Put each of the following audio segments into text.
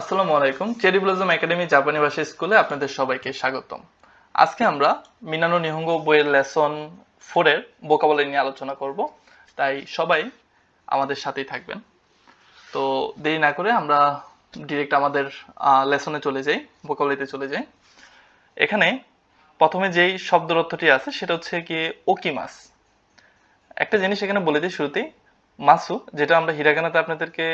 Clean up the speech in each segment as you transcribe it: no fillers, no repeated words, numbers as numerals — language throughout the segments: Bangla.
আসসালামু আলাইকুম। চেরি ব্লসম একাডেমি জাপানি ভাষা স্কুলে আপনাদের সবাইকে স্বাগতম। আজকে আমরা মিনানো নিহঙ্গো বইয়ের লেসন 4 এর ভোকাবুলারি নিয়ে আলোচনা করব। তাই সবাই আমাদের সাথেই থাকবেন। তো দেরি না করে আমরা ডিরেক্ট আমাদের লেসনে চলে যাই, ভোকাবুলারিতে চলে যাই। এখানে প্রথমে যেই শব্দের অর্থটি আছে সেটা হচ্ছে কি ওকিমাস। একটা জিনিস এখানে বলে দিই শুরুতেই, মাসু যেটা আমরা হিরাগানাতে আপনাদেরকে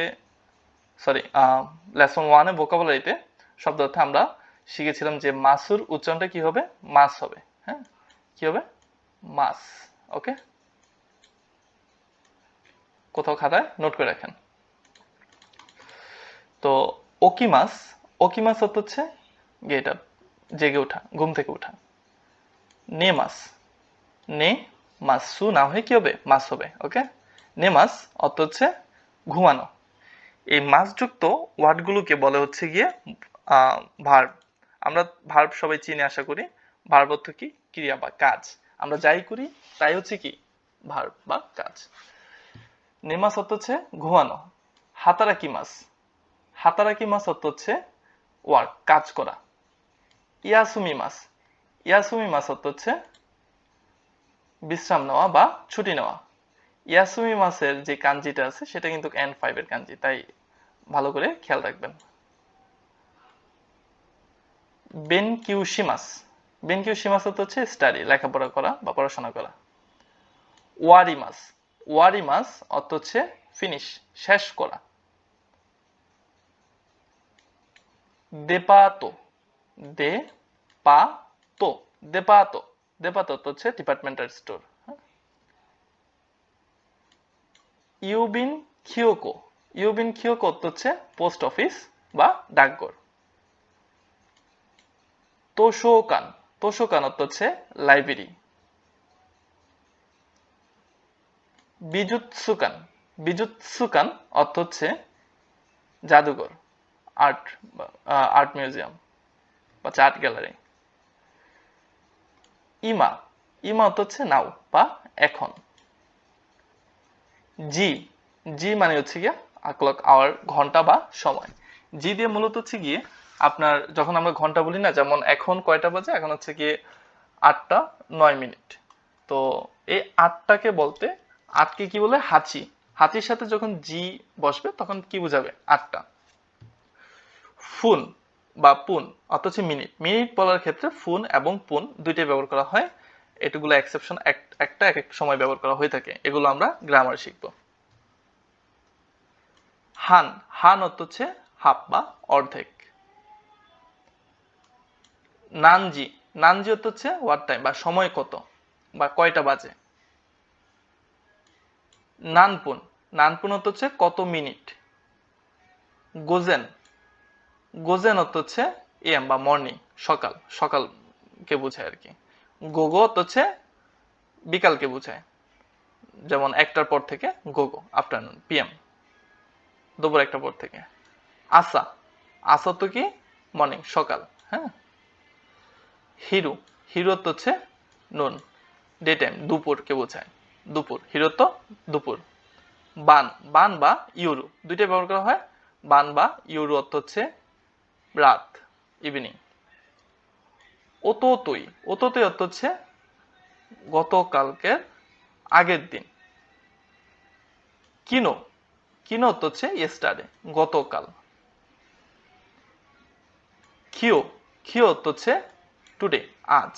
লেসন 1 এ ভোকাবুলারিতে শব্দ অর্থে আমরা শিখেছিলাম যে মাসুর উচ্চারণটা কি হবে, মাস হবে। হ্যাঁ, কি হবে, মাস। ওকে, কোথাও খাতায় নোট করে রাখেন। তো ওকিমাস, ওকিমাস অর্থ হচ্ছে গেট আপ, জেগে ওঠা, ঘুম থেকে ওঠা। নে মাস, নে মাসু না হয়ে কি হবে, মাস হবে। ওকে, নে মাস অর্থ হচ্ছে ঘুমানো। এই মাসযুক্ত ওয়ার্ডগুলোকে বলে হচ্ছে গিয়ে ভার্ব। আমরা ভার্ব সবাই চিনে আশা করি। ভার্ব অর্থ কি, ক্রিয়া বা কাজ। আমরা যাই করি তাই হচ্ছে কি ভার্ব বা কাজ। নেমাস অর্থ হচ্ছে ঘুমানো। হাতারাকি মাস, হাতারাকি মাস অর্থ হচ্ছে ওয়ার্ক, কাজ করা। ইয়াসুমি মাস, ইয়াসুমি মাস অর্থ হচ্ছে বিশ্রাম নেওয়া বা ছুটি নেওয়া। ইয়াসুমি মাসের যে কাঞ্জিটা আছে সেটা কিন্তু N5 এর কাঞ্জি, তাই ভালো করে খেয়াল রাখবেন। বেনকিউশিমাস, বেনকিউশিমাস হচ্ছে স্টাডি, লেখাপড়া করা বা পড়াশোনা করা। ওয়ারিমাস, ওয়ারিমাস অর্থ হচ্ছে ফিনিশ, শেষ করা। দেপাতো, দে পা তো, দেপাতো, দেপাতো অর্থ হচ্ছে ডিপার্টমেন্টাল স্টোর। ইউবিন খিওকো, ইউবিন খিওকো অর্থ হচ্ছে পোস্ট অফিস বা ডাকঘর। তোশোকান, তোশোকান অর্থ হচ্ছে লাইব্রেরি। বিজুৎসুকান, বিজুৎসুকান অর্থ হচ্ছে জাদুঘর, আর্ট, আর্ট মিউজিয়াম বা আর্ট গ্যালারি। ইমা, ইমা অর্থ হচ্ছে নাও বা এখন। জি, জি মানে হচ্ছে গিয়ে ক্লক, আওয়ার, ঘন্টা বা সময়। জি দিয়ে মূলত হচ্ছে গিয়ে আপনার যখন আমরা ঘন্টা বলি না, যেমন এখন কয়টা বাজে, এখন হচ্ছে গিয়ে 8টা 9 মিনিট। তো এই 8টাকে বলতে, আটকে কি বলে, হাঁচি, হাঁচির সাথে যখন জি বসবে তখন কি বোঝাবে, 8টা। ফুন বা পুন অর্থ হচ্ছে মিনিট, মিনিট বলার ক্ষেত্রে ফুন এবং পুন দুইটাই ব্যবহার করা হয়। এটুগুলো এক্সেপশন, একটা এক এক সময় ব্যবহার করা হয়ে থাকে, এগুলো আমরা গ্রামার শিখবো। হান, হান অর্থ হচ্ছে হাফ বা অর্ধেক। নানজি, নানজি অর্থ হচ্ছে হোয়াট টাইম বা সময় কত বা কয়টা বাজে। নানপুন, নানপুন অর্থ হচ্ছে কত মিনিট। গোজেন, গোজেন অর্থ হচ্ছে এম বা মর্নিং, সকাল, সকালকে বোঝায় আর কি। গোগো অর্থ হচ্ছে বিকালকে বোঝায়, যেমন 1টার পর থেকে গোগো, আফটারনুন, PM, দুপুর 1টার পর থেকে। আসা, আসা তো কি মর্নিং, সকাল। হ্যাঁ, হিরু, হিরু তো হচ্ছে নুন, ডে টাইম, দুপুরকে বোঝায়, দুপুর, হিরো তো দুপুর। বান, বান বা ইউরু দুইটাই ব্যবহার করা হয়। বান বা ইউরু অর্থ হচ্ছে রাত, ইভিনিং। ওতোতই, ওতোতই অর্থ হচ্ছে গতকালকের আগের দিন। কিনো, কিনো অর্থ হচ্ছে ইয়েস্টারডে, গতকাল। খিও, খিও অর্থ হচ্ছে টুডে, আজ।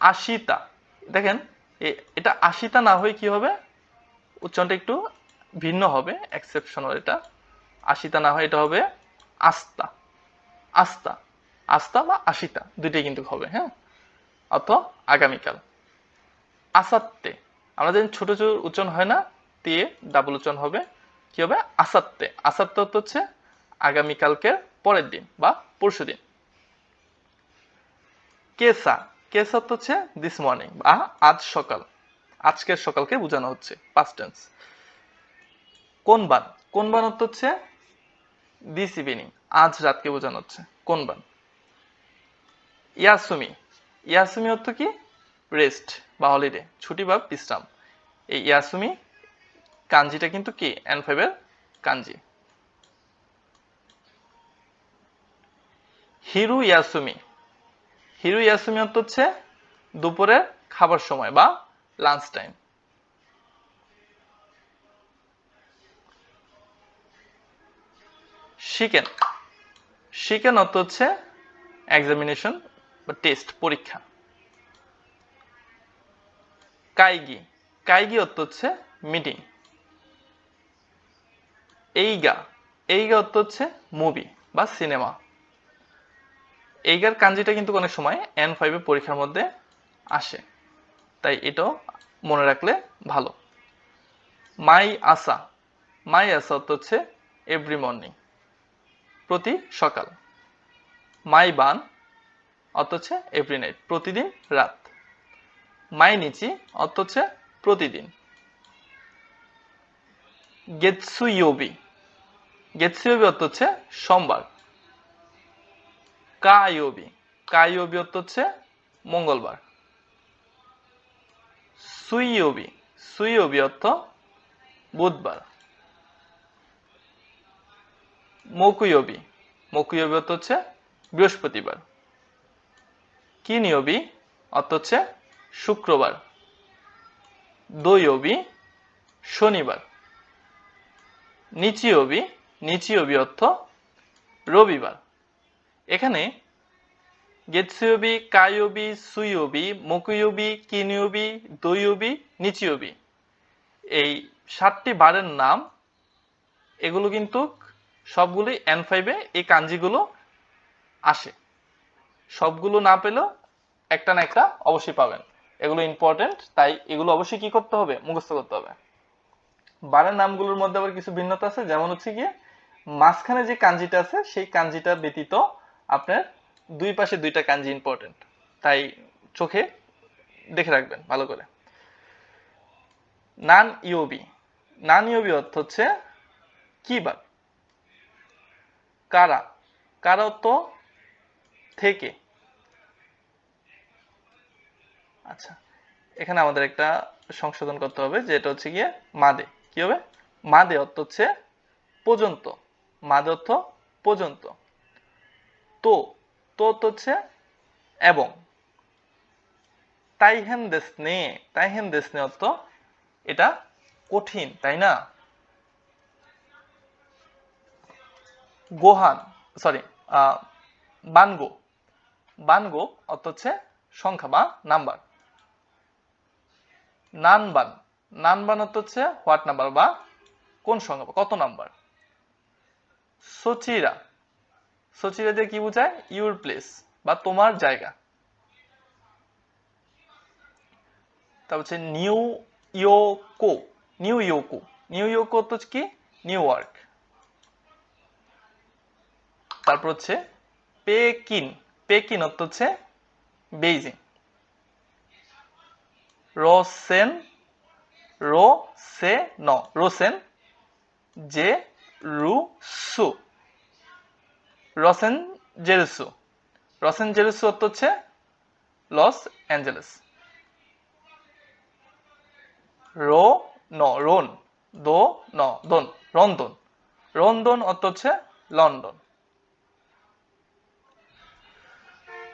আশিতা, দেখেন এটা আশিতা না হয়ে কি হবে, উচ্চারণটা একটু ভিন্ন হবে, এক্সেপশনাল এটা। আশিতা না হয় এটা হবে আস্তা, আস্তা, আস্তা বা আশিতা দুইটাই কিন্তু হবে। হ্যাঁ, অথবা আগামীকাল। আসাত্তে, আমরা জানি ছোট ছোট উচ্চারণ হয় না, তে ডাবল উচ্চারণ হবে, কি হবে, আসাত্তে। আসাত্তে অর্থ হচ্ছে আগামীকালকে, পরের দিন বা পরশু দিন। কেসা, কেসা অর্থ হচ্ছে দিস মর্নিং বা আজ সকাল, আজকের সকালকে বোঝানো হচ্ছে, পাস্ট টেন্স। কোনবান, কোনবান অর্থ হচ্ছে দিস ইভিনিং, আজ রাতকে বোঝানো হচ্ছে, কোনবান। ইয়াসুমি, ইয়াসুমি অর্থ কি রেস্ট বা হলিডে, ছুটি বা বিশ্রাম। এই ইয়াসুমি কাঞ্জিটা কিন্তু কি N5 এর কাঞ্জি। হিরু ইয়াসুমি। হিরু ইয়াসুমি অর্থ হচ্ছে দুপুরের খাবার সময় বা লাঞ্চ টাইম। শিকেন। শিকেন অর্থ হচ্ছে এক্সামিনেশন বা টেস্ট, পরীক্ষা। কাইগি। কাইগি অর্থ হচ্ছে মিটিং। এইগা। এইগা অর্থ হচ্ছে মুভি বা সিনেমা। এইগার কাঞ্জিটা কিন্তু অনেক সময় N5 পরীক্ষার মধ্যে আসে, তাই এটাও মনে রাখলে ভালো। মাই আসা। মাই আসা অর্থ হচ্ছে এভরি মর্নিং, প্রতি সকাল। মাই বান অর্থ হচ্ছে এভরি নাইট, প্রতিদিন রাত। মাই নিচি অর্থ হচ্ছে প্রতিদিন। গেতসুইয়োবি। গেতসুইয়োবি অর্থ হচ্ছে সোমবার। কায়োবি। কায়োবি অর্থ হচ্ছে মঙ্গলবার। সুইয়োবি। সুইয়োবি অর্থ বুধবার। মকুয়োবি। মকুয়োবি অর্থ হচ্ছে বৃহস্পতিবার। কিনিয়োবি অর্থ হচ্ছে শুক্রবার। দোয়োবি শনিবার। নিচিয়োবি। নিচিয়োবি অর্থ রবিবার। এখানে গেতসুয়োবি, কায়োবি, সুইয়োবি, মকুয়োবি, কিনিয়োবি, দোয়োবি, নিচিয়োবি, এই 7টি বারের নাম। এগুলো কিন্তু সবগুলোই N5 এই কাঞ্জিগুলো আসে। সবগুলো না পেলেও একটা না একটা অবশ্যই পাবেন। এগুলো ইম্পর্টেন্ট, তাই এগুলো অবশ্যই কি করতে হবে? মুখস্থ করতে হবে। বারের নামগুলোর মধ্যে আবার কিছু ভিন্নতা আছে, যেমন হচ্ছে গিয়ে মাঝখানে যে কাঞ্জিটা আছে সেই কাঞ্জিটা ব্যতীত আপনার দুই পাশে দুইটা কাঞ্জি ইম্পর্টেন্ট, তাই চোখে দেখে রাখবেন ভালো করে। নান ইয়োবি। নান ইয়োবি অর্থ হচ্ছে কি বার। কারা। কারা অর্থ থেকে। আচ্ছা, এখানে আমাদের একটা সংশোধন করতে হবে, যে এটা হচ্ছে গিয়ে মাদে। কি হবে? মাদে অর্থ হচ্ছে পর্যন্ত। মাদে অর্থ পর্যন্ত। তো তো অর্থ হচ্ছে এবং। তাইহেন দেসনে। তাইহেন দেসনে অর্থ এটা কঠিন, তাই না? গোহান, সরি, বানগো। বানগো অর্থ হচ্ছে সংখ্যা বা নাম্বার। নানবান। নানবান অর্থ হচ্ছে হোয়াট নাম্বার বা কোন সংখ্যা বা কত নাম্বার। সচিরা। সচিরা দিয়ে কি বোঝায়? ইউর প্লেস বা তোমার জায়গা। তারপর হচ্ছে নিউ ইয়োকো। নিউ ইয়োকো। নিউ ইয়োকো অর্থ হচ্ছে কি? New York. তারপর হচ্ছে পেকিন। পেকিন অর্থ হচ্ছে বেইজিং। রোসেন। রোসেন। রোসেন জে রুসু। রসেন জেরুসু। রসেন জেরুসু অর্থ হচ্ছে লস অ্যাঞ্জেলেস। রো ন রোন। দো ন দন। রন্দন। রন্দন অর্থ হচ্ছে লন্ডন।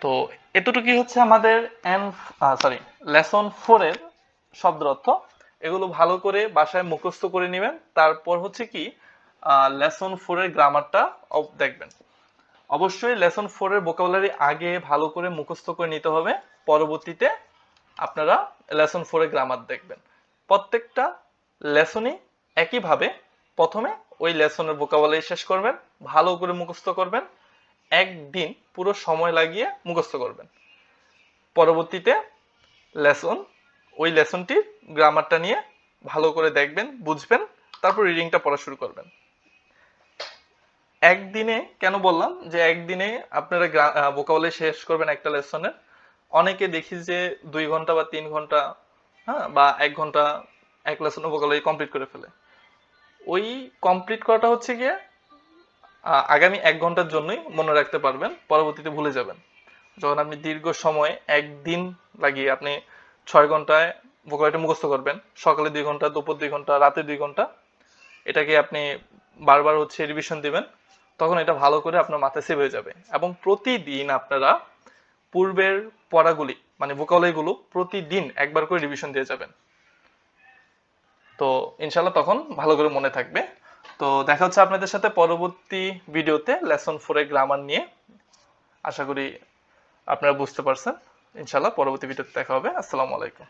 তো এতটুকুই হচ্ছে আমাদের লেসন 4 এর শব্দের অর্থ। এগুলো ভালো করে বাসায় মুখস্থ করে নেবেন। তারপর হচ্ছে কি লেসন 4 এর গ্রামারটা দেখবেন। অবশ্যই লেসন 4 এর ভোকাবুলারি আগে ভালো করে মুখস্থ করে নিতে হবে, পরবর্তীতে আপনারা লেসন 4 এর গ্রামার দেখবেন। প্রত্যেকটা লেসনই একইভাবে প্রথমে ওই লেসনের ভোকাবুলারি শেষ করবেন, ভালো করে মুখস্থ করবেন, একদিন পুরো সময় লাগিয়ে মুখস্থ করবেন। পরবর্তীতে লেসন ওই লেসনটির গ্রামারটা নিয়ে ভালো করে দেখবেন, বুঝবেন, তারপর রিডিংটা পড়া শুরু করবেন। একদিনে কেন বললাম যে একদিনে আপনারা ভোকাবুলারি শেষ করবেন একটা লেসনের? অনেকে দেখি যে 2 ঘন্টা বা 3 ঘন্টা, হ্যাঁ, বা 1 ঘন্টা এক লেসনের ভোকাবুলারি কমপ্লিট করে ফেলে। ওই কমপ্লিট করাটা হচ্ছে গিয়ে আগামী 1 ঘন্টার জন্যই মনে রাখতে পারবেন, পরবর্তীতে ভুলে যাবেন। যখন আপনি দীর্ঘ সময় একদিন লাগিয়ে আপনি 6 ঘন্টায় ভোকাবুলারিটা মুখস্থ করবেন, সকালে 2 ঘন্টা, দুপুর 2 ঘন্টা, রাতে 2 ঘন্টা, এটাকে আপনি বারবার হচ্ছে রিভিশন দিবেন, তখন এটা ভালো করে আপনার মাথায় সেভ হয়ে যাবে। এবং প্রতিদিন আপনারা পূর্বের পড়াগুলি মানে ভোকাবুলারিগুলো প্রতিদিন একবার করে রিভিশন দিয়ে যাবেন। তো ইনশাল্লাহ তখন ভালো করে মনে থাকবে। তো দেখা হচ্ছে আপনাদের সাথে পরবর্তী ভিডিওতে লেসন 4 এর গ্রামার নিয়ে। আশা করি আপনারা বুঝতে পারছেন। ইনশাল্লাহ পরবর্তী ভিডিওতে দেখা হবে। আসসালামু আলাইকুম।